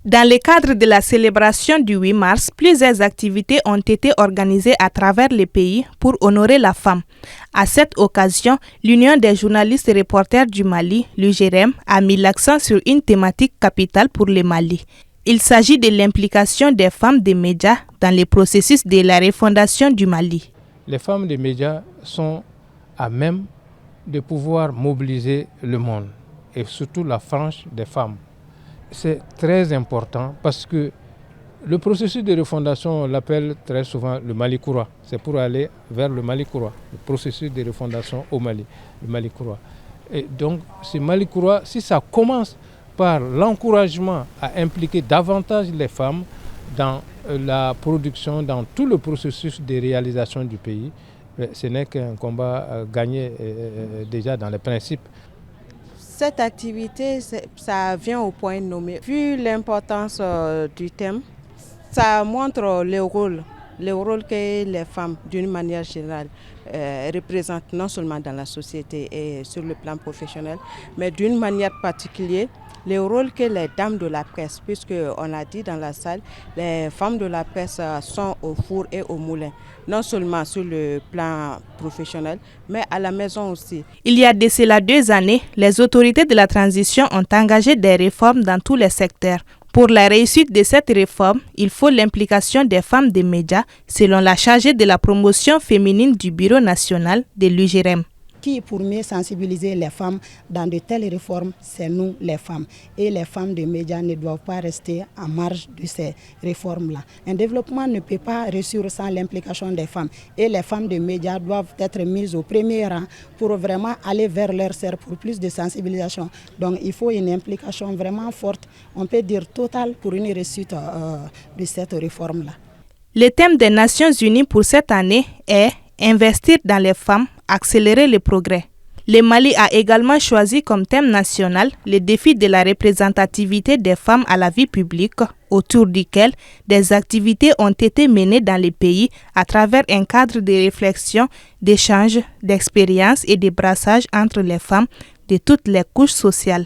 Dans le cadre de la célébration du 8 mars, plusieurs activités ont été organisées à travers le pays pour honorer la femme. À cette occasion, l'Union des journalistes et reporters du Mali, l'UJRM, a mis l'accent sur une thématique capitale pour le Mali. Il s'agit de l'implication des femmes des médias dans le processus de la refondation du Mali. Les femmes des médias sont à même de pouvoir mobiliser le monde et surtout la frange des femmes. C'est très important parce que le processus de refondation, on l'appelle très souvent le Mali Kouroua. C'est pour aller vers le Mali Kouroua, le processus de refondation au Mali, le Mali Kouroua. Et donc, ce Mali Kouroua, si ça commence par l'encouragement à impliquer davantage les femmes dans la production, dans tout le processus de réalisation du pays, ce n'est qu'un combat gagné déjà dans les principes. Cette activité, ça vient au point nommé. Vu l'importance du thème, ça montre le rôle que les femmes, d'une manière générale, représentent non seulement dans la société et sur le plan professionnel, mais d'une manière particulière, le rôle que les dames de la presse, puisqu'on a dit dans la salle, les femmes de la presse sont au four et au moulin, non seulement sur le plan professionnel, mais à la maison aussi. Il y a de cela 2 années, les autorités de la transition ont engagé des réformes dans tous les secteurs. Pour la réussite de cette réforme, il faut l'implication des femmes des médias, selon la chargée de la promotion féminine du Bureau national de l'UJRM. Qui pour mieux sensibiliser les femmes dans de telles réformes, c'est nous les femmes. Et les femmes des médias ne doivent pas rester en marge de ces réformes-là. Un développement ne peut pas réussir sans l'implication des femmes. Et les femmes des médias doivent être mises au premier rang pour vraiment aller vers leur sœurs pour plus de sensibilisation. Donc il faut une implication vraiment forte, on peut dire totale, pour une réussite de cette réforme-là. Le thème des Nations Unies pour cette année est « Investir dans les femmes ». Accélérer le progrès. Le Mali a également choisi comme thème national le défi de la représentativité des femmes à la vie publique, autour duquel des activités ont été menées dans le pays à travers un cadre de réflexion, d'échange, d'expériences et de brassage entre les femmes de toutes les couches sociales.